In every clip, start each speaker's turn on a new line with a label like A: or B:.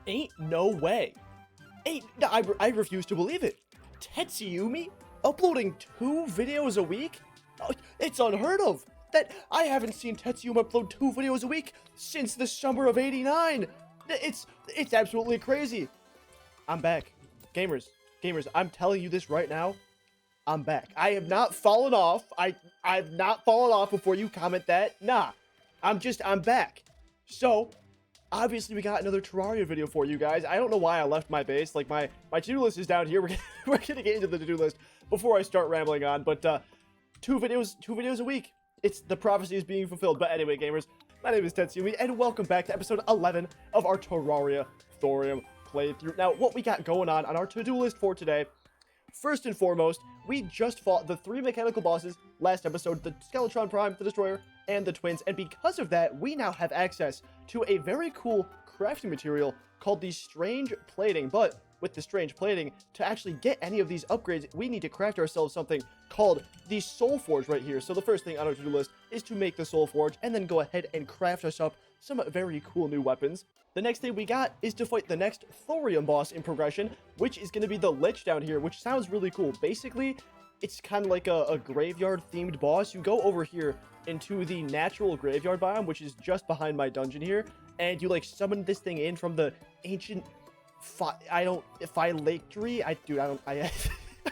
A: Ain't no way. I refuse to believe it. Tetsyumi uploading 2 videos a week? Oh, it's unheard of. I haven't seen Tetsyumi upload 2 videos a week since the summer of '89. It's absolutely crazy. I'm back. Gamers, I'm telling you this right now. I'm back. I have not fallen off. I've not fallen off before you comment that. Nah. I'm back. So, obviously we got another Terraria video for you guys. I don't know why I left my base. Like my to-do list is down here. We're gonna get into the to-do list before I start rambling on. But 2 videos a week. It's the prophecy is being fulfilled. But anyway, gamers, my name is Tetsyumi, and welcome back to episode 11 of our Terraria Thorium playthrough. Now, what we got going on our to-do list for today, first and foremost, we just fought the 3 mechanical bosses last episode, the Skeletron Prime, the Destroyer, and the Twins, and because of that, we now have access to a very cool crafting material called the Strange Plating. But with the Strange Plating, to actually get any of these upgrades, we need to craft ourselves something called the Soul Forge right here. So the first thing on our to-do list is to make the Soul Forge, and then go ahead and craft us up some very cool new weapons. The next thing we got is to fight the next Thorium boss in progression, which is going to be the Lich down here, which sounds really cool. Basically, it's kind of like a graveyard-themed boss. You go over here into the natural graveyard biome, which is just behind my dungeon here, and you, like, summon this thing in from the ancient... Lake tree? I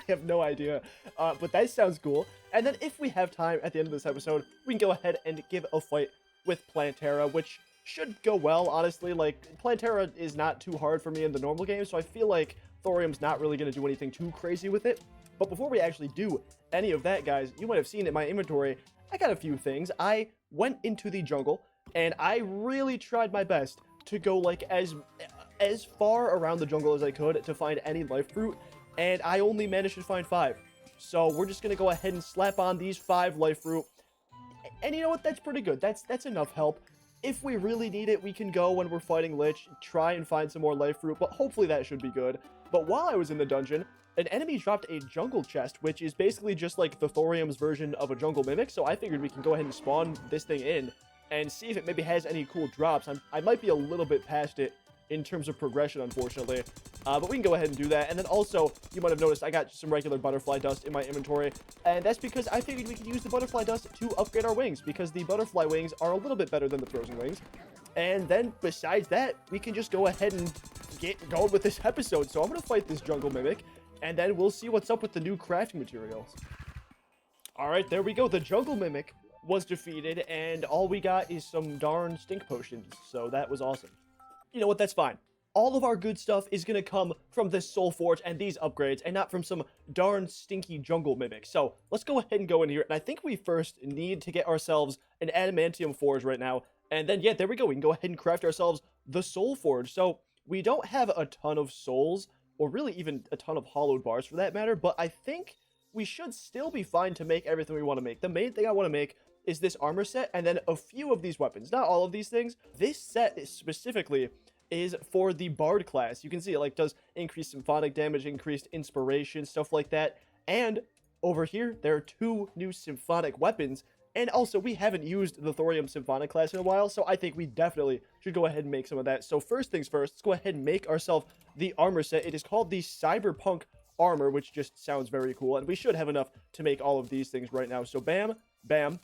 A: have no idea, but that sounds cool. And then if we have time at the end of this episode, we can go ahead and give a fight with Plantera, which should go well, honestly. Like, Plantera is not too hard for me in the normal game, so I feel like Thorium's not really going to do anything too crazy with it. But before we actually do any of that, guys, you might have seen in my inventory, I got a few things. I went into the jungle, and I really tried my best to go, like, as far around the jungle as I could to find any life fruit, and I only managed to find 5. So we're just going to go ahead and slap on these 5 life fruit. And you know what? That's pretty good. That's enough help. If we really need it, we can go when we're fighting Lich, try and find some more life fruit, but hopefully that should be good. But while I was in the dungeon, an enemy dropped a jungle chest, which is basically just like the Thorium's version of a jungle mimic, so I figured we can go ahead and spawn this thing in and see if it maybe has any cool drops. I might be a little bit past it in terms of progression, unfortunately, but we can go ahead and do that. And then also, you might have noticed I got some regular butterfly dust in my inventory, and that's because I figured we could use the butterfly dust to upgrade our wings, because the butterfly wings are a little bit better than the frozen wings. And then besides that, we can just go ahead and get going with this episode. So I'm going to fight this jungle mimic, and then we'll see what's up with the new crafting materials. Alright, there we go. The jungle mimic was defeated, and all we got is some darn stink potions, so that was awesome. You know what, that's fine. All of our good stuff is going to come from this Soul Forge and these upgrades, and not from some darn stinky jungle mimic. So let's go ahead and go in here, and I think we first need to get ourselves an adamantium forge right now, and then, yeah, there we go. We can go ahead and craft ourselves the Soul Forge. So we don't have a ton of souls, or really even a ton of hollowed bars for that matter, but I think we should still be fine to make everything we want to make. The main thing I want to make is this armor set, and then a few of these weapons. Not all of these things. This set is specifically is for the Bard class. You can see it, like, does increased symphonic damage, increased inspiration, stuff like that. And over here, there are 2 new symphonic weapons. And also, we haven't used the Thorium Symphonic class in a while, so I think we definitely should go ahead and make some of that. So first things first, let's go ahead and make ourselves the armor set. It is called the Cyberpunk Armor, which just sounds very cool. And we should have enough to make all of these things right now. So bam, bam,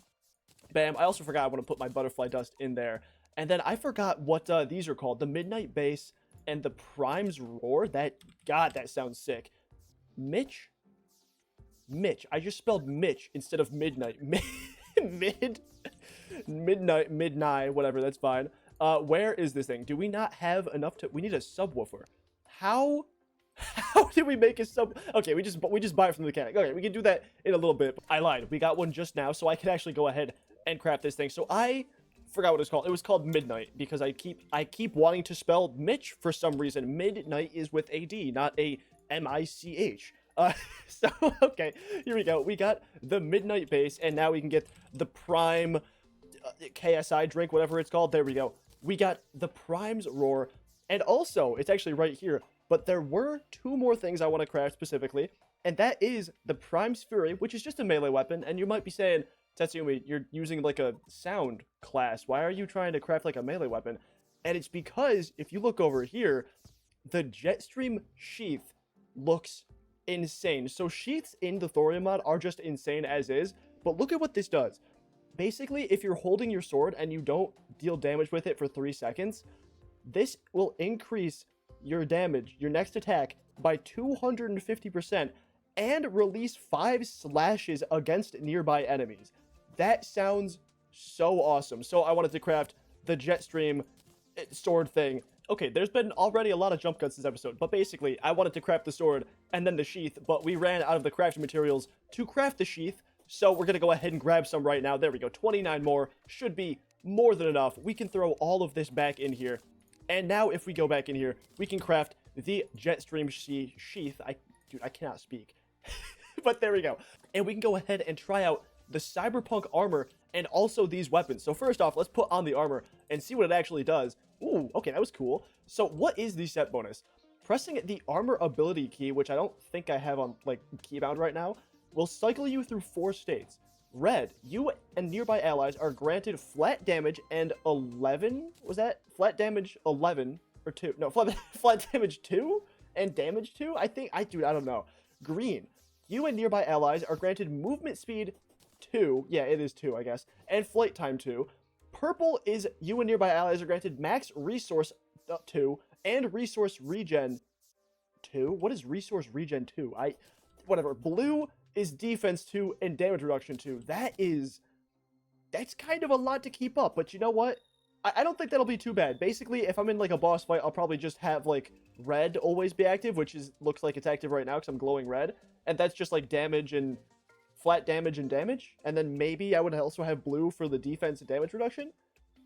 A: bam. I also forgot I want to put my butterfly dust in there. And then I forgot what these are called. The Midnight Base and the Prime's Roar. God, that sounds sick. Mitch? I just spelled Mitch instead of midnight. Midnight, whatever, that's fine. Where is this thing? Do we not have enough to... We need a subwoofer. How did we make a sub... Okay, we just buy it from the mechanic. Okay, we can do that in a little bit. I lied. We got one just now, so I can actually go ahead and craft this thing. So I forgot what it's called. It was called Midnight, because I keep wanting to spell Mitch for some reason. Midnight is with a D, not a M-I-C-H. So, okay, here we go. We got the Midnight Base, and now we can get the Prime KSI drink, whatever it's called. There we go. We got the Prime's Roar, and also, it's actually right here, but there were 2 more things I want to craft specifically, and that is the Prime's Fury, which is just a melee weapon, and you might be saying, Tetsyumi, you're using like a sound class. Why are you trying to craft like a melee weapon? And it's because if you look over here, the Jetstream sheath looks insane. So sheaths in the Thorium mod are just insane as is, but look at what this does. Basically, if you're holding your sword and you don't deal damage with it for 3 seconds, this will increase your damage, your next attack, by 250% and release 5 slashes against nearby enemies. That sounds so awesome. So I wanted to craft the Jetstream sword thing. Okay, there's been already a lot of jump cuts this episode, but basically, I wanted to craft the sword and then the sheath, but we ran out of the crafting materials to craft the sheath, so we're going to go ahead and grab some right now. There we go, 29 more. Should be more than enough. We can throw all of this back in here, and now if we go back in here, we can craft the Jetstream sheath. Dude, I cannot speak. But there we go. And we can go ahead and try out the cyberpunk armor and also these weapons. So first off, let's put on the armor and see what it actually does. Ooh, okay, that was cool. So what is the set bonus? Pressing the armor ability key, which I don't think I have on like keybound right now, will cycle you through 4 states. Red, you and nearby allies are granted flat damage and 11. Was that flat damage 11 or 2? No, flat damage 2 and damage 2. I don't know. Green, you and nearby allies are granted movement speed 2. Yeah, it is 2, I guess, and flight time 2. Purple is you and nearby allies are granted max resource 2 and resource regen 2. What is resource regen 2? Whatever. Blue is defense 2 and damage reduction 2. That's kind of a lot to keep up, but you know what? I don't think that'll be too bad. Basically, if I'm in like a boss fight, I'll probably just have like red always be active, which looks like it's active right now because I'm glowing red, and that's just like damage and flat damage and damage, and then maybe I would also have blue for the defense and damage reduction,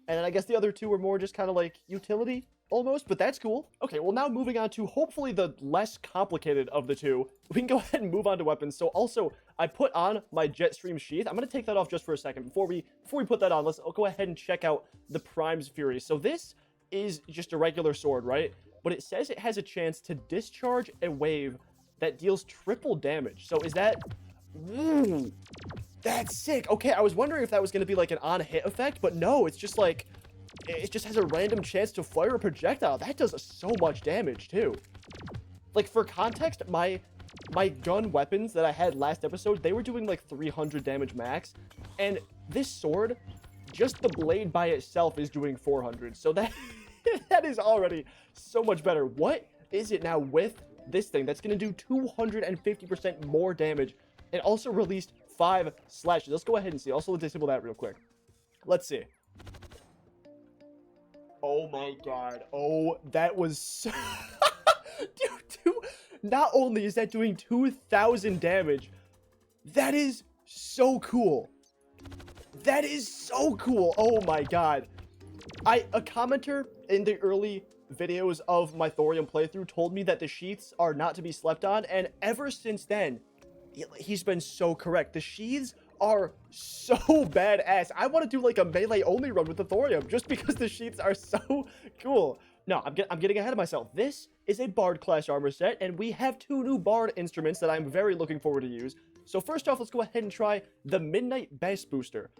A: and then I guess the other 2 are more just kind of like utility almost, but that's cool. Okay, well now moving on to hopefully the less complicated of the 2, we can go ahead and move on to weapons. So also, I put on my Jetstream sheath. I'm going to take that off just for a second. Before we put that on, I'll go ahead and check out the Prime's Fury. So this is just a regular sword, right? But it says it has a chance to discharge a wave that deals triple damage. So is that... Ooh, that's sick. Okay, I was wondering if that was going to be like an on-hit effect, but no, it's just like, it just has a random chance to fire a projectile. That does so much damage too. Like for context, my gun weapons that I had last episode, they were doing like 300 damage max, and this sword, just the blade by itself is doing 400. So that that is already so much better. What is it now with this thing that's going to do 250% more damage? And also released 5 slashes. Let's go ahead and see. Also, let's disable that real quick. Let's see. Oh my god. Oh, that was so... Dude, not only is that doing 2,000 damage, that is so cool. That is so cool. Oh my god. A commenter in the early videos of my Thorium playthrough told me that the sheaths are not to be slept on, and ever since then, he's been so correct. The sheaths are so badass. I want to do like a melee only run with the Thorium just because the sheaths are so cool. No, I'm getting ahead of myself. This is a Bard class armor set, and we have 2 new Bard instruments that I'm very looking forward to use. So first off, let's go ahead and try the Midnight Bass Booster.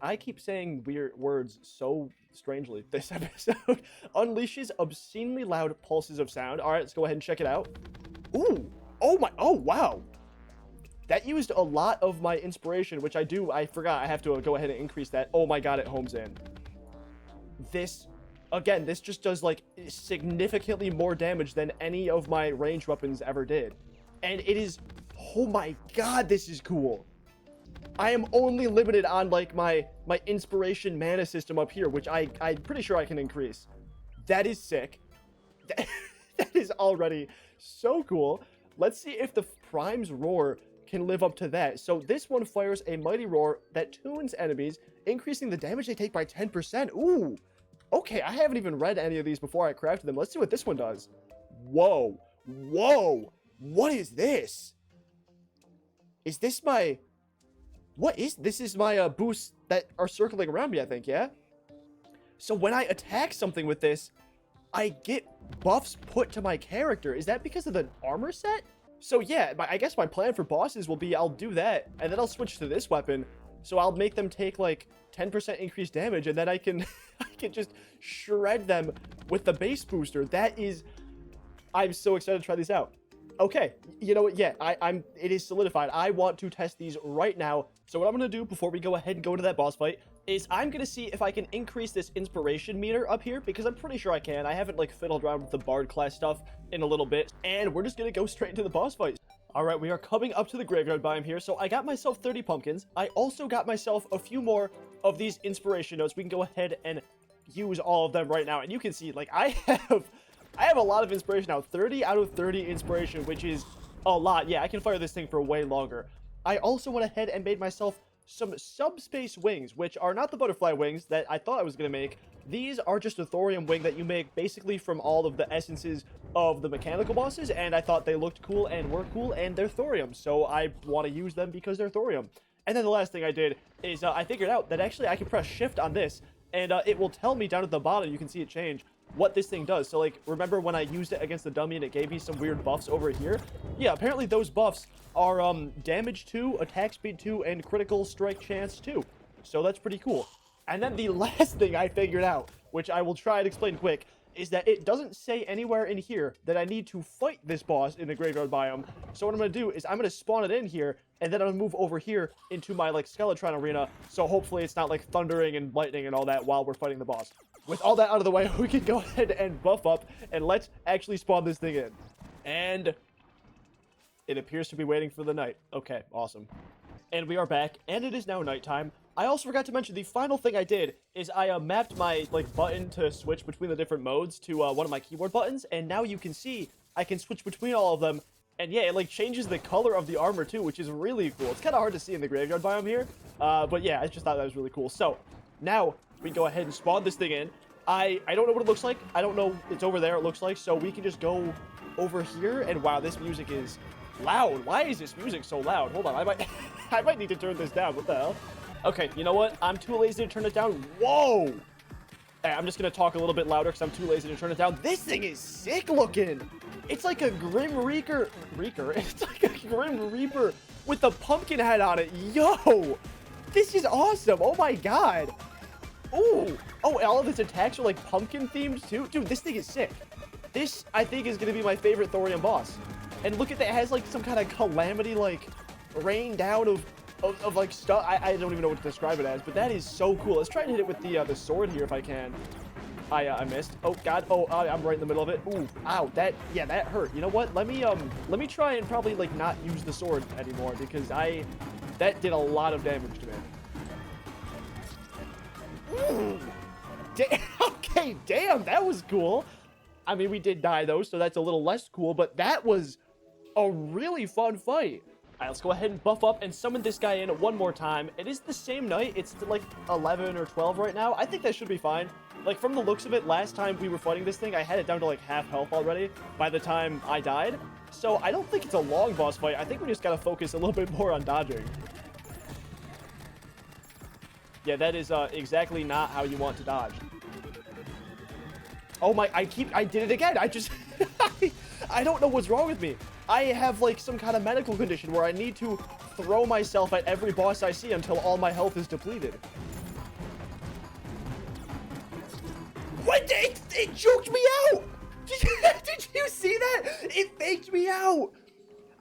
A: I keep saying weird words so strangely this episode. Unleashes obscenely loud pulses of sound. All right, let's go ahead and check it out. Ooh, oh wow. That used a lot of my inspiration, which I forgot. I have to go ahead and increase that. Oh my god, it homes in. This just does like significantly more damage than any of my ranged weapons ever did. And it is, oh my god, this is cool. I am only limited on like my inspiration mana system up here, which I'm pretty sure I can increase. That is sick. That is already so cool. Let's see if the Prime's Roar can live up to that. So this one fires a mighty roar that tunes enemies, increasing the damage they take by 10%. Ooh, okay, I haven't even read any of these before I crafted them. Let's see what this one does. Whoa, what is this? Is this my... This is my boosts that are circling around me, I think, yeah? So when I attack something with this, I get buffs put to my character. Is that because of the armor set? So yeah, I guess my plan for bosses will be I'll do that, and then I'll switch to this weapon. So I'll make them take like 10% increased damage, and then I can just shred them with the base booster. That is I'm so excited to try these out. Okay, you know what? Yeah, it is solidified. I want to test these right now. So what I'm gonna do before we go ahead and go into that boss fight is I'm gonna see if I can increase this inspiration meter up here, because I'm pretty sure I can. I haven't like fiddled around with the Bard class stuff in a little bit, and we're just gonna go straight into the boss fight. All right, we are coming up to the graveyard biome here. So I got myself 30 pumpkins. I also got myself a few more of these inspiration notes. We can go ahead and use all of them right now, and you can see like I have a lot of inspiration now. 30 out of 30 inspiration, which is a lot. Yeah, I can fire this thing for way longer. I also went ahead and made myself some subspace wings, which are not the butterfly wings that I thought I was going to make. These are just a thorium wing that you make basically from all of the essences of the mechanical bosses, and I thought they looked cool and were cool, and they're thorium, so I want to use them because they're thorium. And then the last thing I did is I figured out that actually I can press shift on this, and it will tell me down at the bottom, you can see it change, what this thing does. So like, remember when I used it against the dummy and it gave me some weird buffs over here? Yeah, apparently those buffs are damage 2, attack speed 2, and critical strike chance 2. So that's pretty cool. And then the last thing I figured out, which I will try and explain quick, is that it doesn't say anywhere in here that I need to fight this boss in the graveyard biome. So what I'm going to do is I'm going to spawn it in here, and then I'm going to move over here into my like Skeletron arena, so hopefully it's not like thundering and lightning and all that while we're fighting the boss. With all that out of the way, we can go ahead and buff up, and let's actually spawn this thing in. And it appears to be waiting for the night. Okay, awesome. And we are back, and it is now nighttime. I also forgot to mention the final thing I did is I mapped my like button to switch between the different modes to one of my keyboard buttons, and now you can see I can switch between all of them. And yeah, it like changes the color of the armor too, which is really cool. It's kind of hard to see in the graveyard biome here, but yeah, I just thought that was really cool. So now we go ahead and spawn this thing in. I don't know what it looks like. I don't know. It's over there, it looks like. So we can just go over here, and wow, this music is loud. Why is this music so loud? Hold on, I might need to turn this down. What the hell? Okay, you know what? I'm too lazy to turn it down. Whoa! Hey, I'm just gonna talk a little bit louder because I'm too lazy to turn it down. This thing is sick looking. It's like a Grim Reaper. It's like a Grim Reaper with the pumpkin head on it. Yo! This is awesome. Oh my god. Ooh. Oh, all of its attacks are like pumpkin themed too. Dude, this thing is sick. This, I think, is gonna be my favorite Thorium boss. And look at that. It has like some kind of calamity, like rain down of like stuff. I don't even know what to describe it as, but that is so cool. Let's try and hit it with the sword here if I can. I missed. Oh god. Oh, I'm right in the middle of it. Ooh, ow. That hurt. You know what? Let me try and probably like not use the sword anymore, because that did a lot of damage to me. Ooh. Okay, damn, that was cool. I mean, we did die though, so that's a little less cool, but that was a really fun fight. All right, let's go ahead and buff up and summon this guy in one more time. It is the same night. It's like 11 or 12 right now. I think that should be fine. Like, from the looks of it, last time we were fighting this thing, I had it down to like half health already by the time I died. So I don't think it's a long boss fight. I think we just got to focus a little bit more on dodging. Yeah, that is exactly not how you want to dodge. Oh my, I did it again. I just, I don't know what's wrong with me. I have like some kind of medical condition where I need to throw myself at every boss I see until all my health is depleted. What? It choked me out! Did you see that? It faked me out!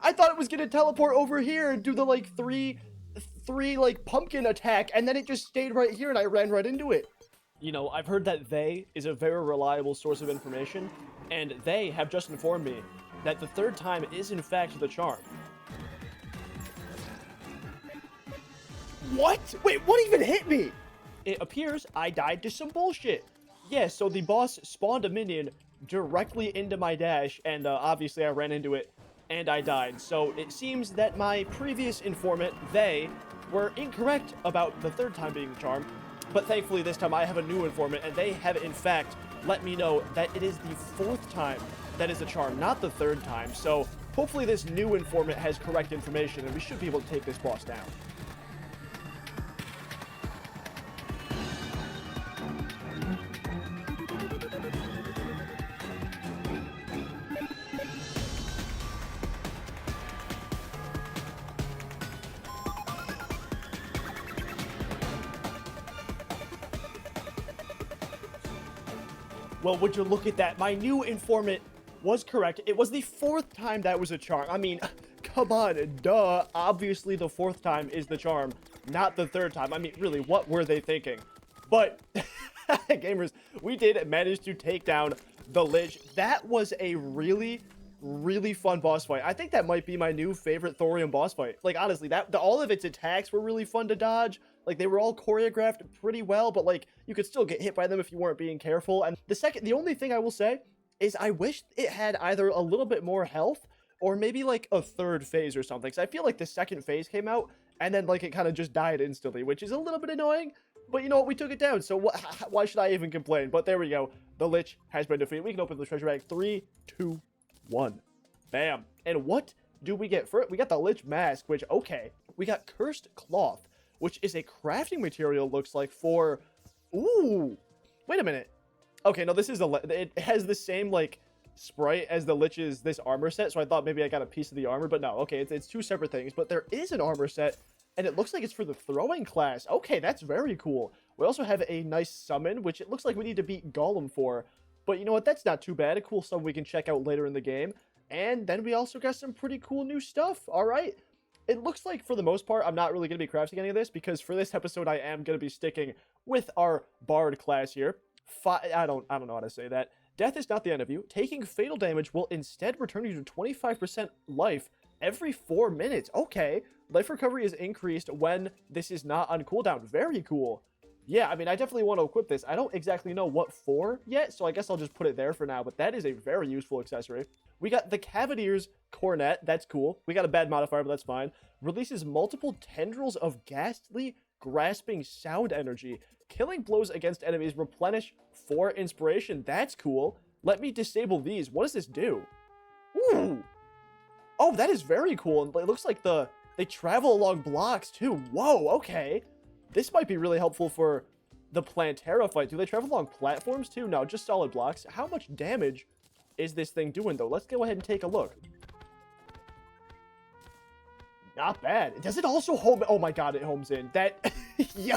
A: I thought it was gonna teleport over here and do the like three like pumpkin attack, and then it just stayed right here and I ran right into it. You know, I've heard that they is a very reliable source of information, and they have just informed me that the third time is in fact the charm. What? Wait, what even hit me? It appears I died to some bullshit. Yeah, so the boss spawned a minion directly into my dash, and obviously I ran into it, and I died. So it seems that my previous informant, they, were incorrect about the third time being the charm, but thankfully this time I have a new informant, and they have in fact let me know that it is the fourth time that is the charm, not the third time. So hopefully this new informant has correct information, and we should be able to take this boss down. Well, would you look at that? My new informant was correct. It was the 4th time that was a charm. I mean, come on, duh. Obviously, the 4th time is the charm, not the 3rd time. I mean, really, what were they thinking? But, gamers, we did manage to take down the Lich. That was a really fun boss fight. I think that might be my new favorite Thorium boss fight. Like, honestly, all of its attacks were really fun to dodge. Like, they were all choreographed pretty well, but, like, you could still get hit by them if you weren't being careful. And the only thing I will say is I wish it had either a little bit more health or maybe, like, a 3rd phase or something. Because I feel like the 2nd phase came out, and then, like, it kind of just died instantly, which is a little bit annoying. But you know what? We took it down, so why should I even complain? But there we go. The Lich has been defeated. We can open the treasure bag. 3, 2, 1. Bam. And what do we get for it? We got the Lich Mask, which, okay. We got Cursed Cloth, which is a crafting material, looks like, for... Ooh. Wait a minute. Okay, no, this is it has the same, like, sprite as the Lich's this armor set, so I thought maybe I got a piece of the armor, but no. Okay, it's 2 separate things, but there is an armor set, and it looks like it's for the throwing class. Okay, that's very cool. We also have a nice summon, which it looks like we need to beat Golem for, but you know what? That's not too bad. A cool summon we can check out later in the game. And then we also got some pretty cool new stuff. All right. It looks like, for the most part, I'm not really going to be crafting any of this, because for this episode, I am going to be sticking with our Bard class here. I don't know how to say that. Death is not the end of you. Taking fatal damage will instead return you to 25% life every 4 minutes. Okay. Life recovery is increased when this is not on cooldown. Very cool. Yeah, I mean, I definitely want to equip this. I don't exactly know what for yet, so I guess I'll just put it there for now, but that is a very useful accessory. We got the Cavalier's Cornet. That's cool. We got a bad modifier, but that's fine. Releases multiple tendrils of ghastly, grasping sound energy. Killing blows against enemies replenish 4 inspiration. That's cool. Let me disable these. What does this do? Ooh. Oh, that is very cool. And it looks like they travel along blocks, too. Whoa, okay. This might be really helpful for the Plantera fight. Do they travel along platforms, too? No, just solid blocks. How much damage is this thing doing, though? Let's go ahead and take a look. Not bad. Does it also home... Oh, my God, it homes in. That... Yo,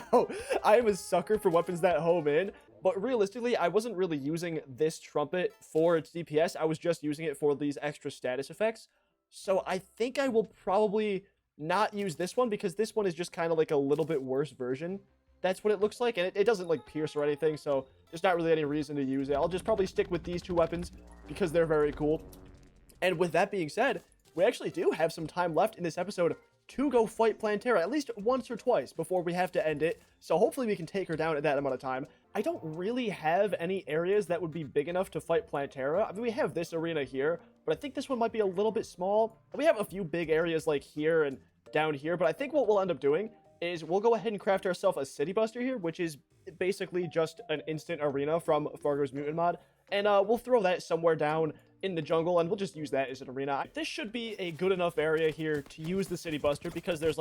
A: I am a sucker for weapons that home in. But realistically, I wasn't really using this trumpet for its DPS. I was just using it for these extra status effects. So I think I will probably not use this one, because this one is just kind of like a little bit worse version. That's what it looks like, and it doesn't like pierce or anything, so there's not really any reason to use it. I'll just probably stick with these 2 weapons because they're very cool. And with that being said, we actually do have some time left in this episode to go fight Plantera, at least once or twice before we have to end it. So hopefully we can take her down at that amount of time. I don't really have any areas that would be big enough to fight Plantera. I mean, we have this arena here, but I think this one might be a little bit small. We have a few big areas like here and down here, but I think what we'll end up doing is we'll go ahead and craft ourselves a City Buster here, which is basically just an instant arena from Fargos Mutant Mod, and we'll throw that somewhere down in the jungle, and we'll just use that as an arena. This should be a good enough area here to use the City Buster, because there's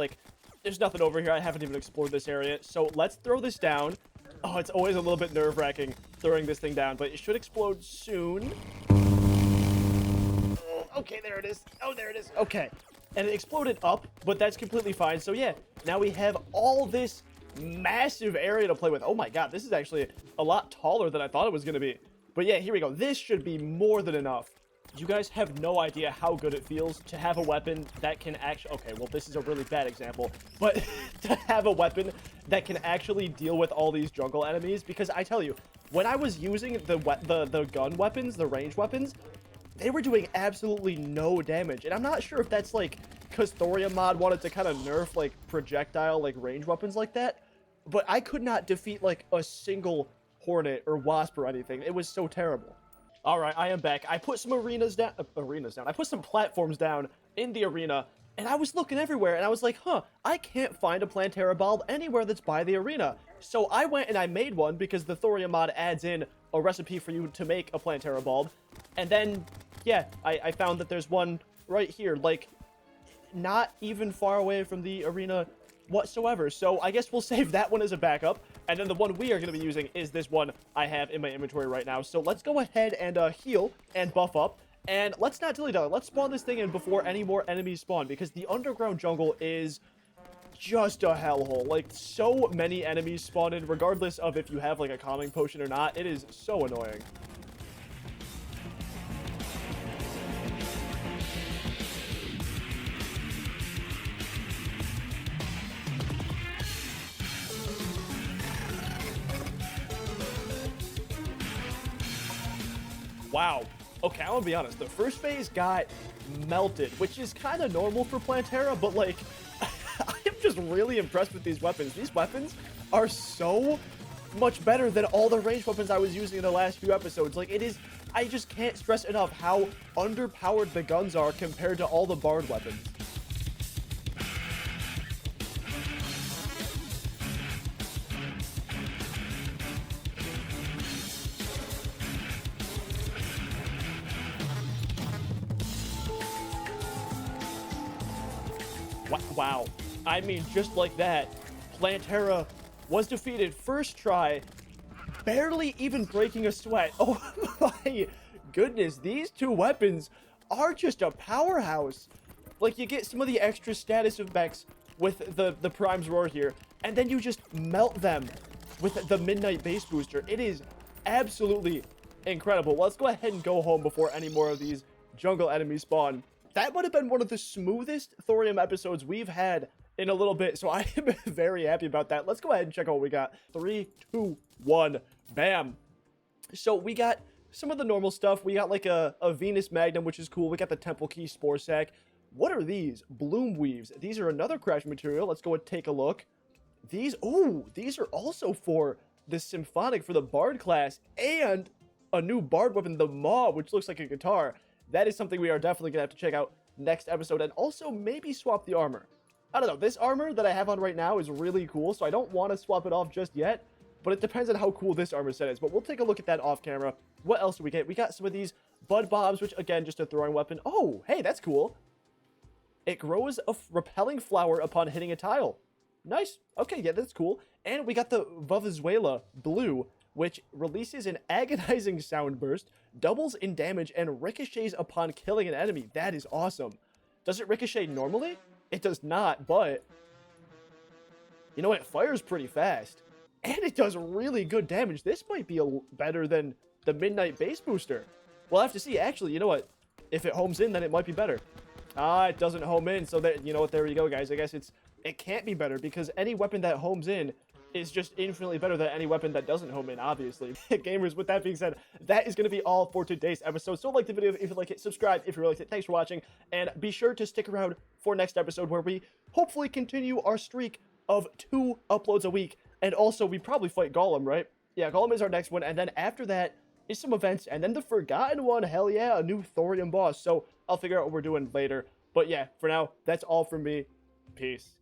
A: nothing over here. I haven't even explored this area, so let's throw this down. Oh, it's always a little bit nerve-wracking throwing this thing down, but it should explode soon. Oh, okay, there it is. Oh, there it is. Okay. And it exploded up, but that's completely fine. So yeah, now we have all this massive area to play with. Oh my God, this is actually a lot taller than I thought it was going to be. But yeah, here we go. This should be more than enough. You guys have no idea how good it feels to have a weapon that can actually... Okay, well, this is a really bad example. But to have a weapon that can actually deal with all these jungle enemies. Because I tell you, when I was using the gun weapons, the ranged weapons, they were doing absolutely no damage. And I'm not sure if that's, like, because Thorium Mod wanted to kind of nerf, like, projectile, like, range weapons like that. But I could not defeat, like, a single Hornet or Wasp or anything. It was so terrible. All right, I am back. I put some I put some platforms down in the arena, and I was looking everywhere, and I was like, huh, I can't find a Plantera bulb anywhere that's by the arena. So I went and I made one, because the Thorium Mod adds in a recipe for you to make a Plantera bulb. And then, yeah, I found that there's one right here, like, not even far away from the arena whatsoever. So I guess we'll save that one as a backup. And then the one we are going to be using is this one I have in my inventory right now. So let's go ahead and heal and buff up. And let's not dilly-dally. Let's spawn this thing in before any more enemies spawn, because the underground jungle is just a hellhole. Like, so many enemies spawn in, regardless of if you have, like, a calming potion or not. It is so annoying. Wow. Okay, I'm gonna be honest. The first phase got melted, which is kind of normal for Plantera, but like, I am just really impressed with these weapons. These weapons are so much better than all the ranged weapons I was using in the last few episodes. Like, it is, I just can't stress enough how underpowered the guns are compared to all the bard weapons. Wow. I mean, just like that, Plantera was defeated first try, barely even breaking a sweat. Oh my goodness, these two weapons are just a powerhouse. Like, you get some of the extra status effects with the Prime's Roar here, and then you just melt them with the Midnight Base Booster. It is absolutely incredible. Let's go ahead and go home before any more of these jungle enemies spawn. That would have been one of the smoothest Thorium episodes we've had in a little bit, so I am very happy about that. Let's go ahead and check out what we got. 3, 2, 1, bam. So we got some of the normal stuff. We got like a Venus Magnum, which is cool. We got the Temple Key Spore Sack. What are these? Bloom Weaves. These are another crafting material. Let's go and take a look. These are also for the Symphonic for the Bard class, and a new Bard weapon, the Maw, which looks like a guitar. That is something we are definitely going to have to check out next episode, and also maybe swap the armor. I don't know, this armor that I have on right now is really cool, so I don't want to swap it off just yet, but it depends on how cool this armor set is. But we'll take a look at that off camera. What else do we get? We got some of these Bud Bombs, which, again, just a throwing weapon. Oh, hey, that's cool. It grows a repelling flower upon hitting a tile. Nice. Okay, yeah, that's cool. And we got the Venezuela Blue, which releases an agonizing sound burst, doubles in damage, and ricochets upon killing an enemy. That is awesome. Does it ricochet normally? It does not, but you know, it fires pretty fast. And it does really good damage. This might be better than the Midnight Base Booster. We'll have to see. Actually, you know what? If it homes in, then it might be better. Ah, it doesn't home in, so that, you know what, there we go, guys. I guess it can't be better, because any weapon that homes in is just infinitely better than any weapon that doesn't home in, obviously. Gamers, with that being said, that is going to be all for today's episode. So like the video if you like it, subscribe if you liked it. Thanks for watching, and be sure to stick around for next episode, where we hopefully continue our streak of 2 uploads a week. And also, we probably fight Golem, right? Yeah, Golem is our next one, and then after that is some events, and then the Forgotten One, hell yeah, a new Thorium boss. So I'll figure out what we're doing later. But yeah, for now, that's all from me. Peace.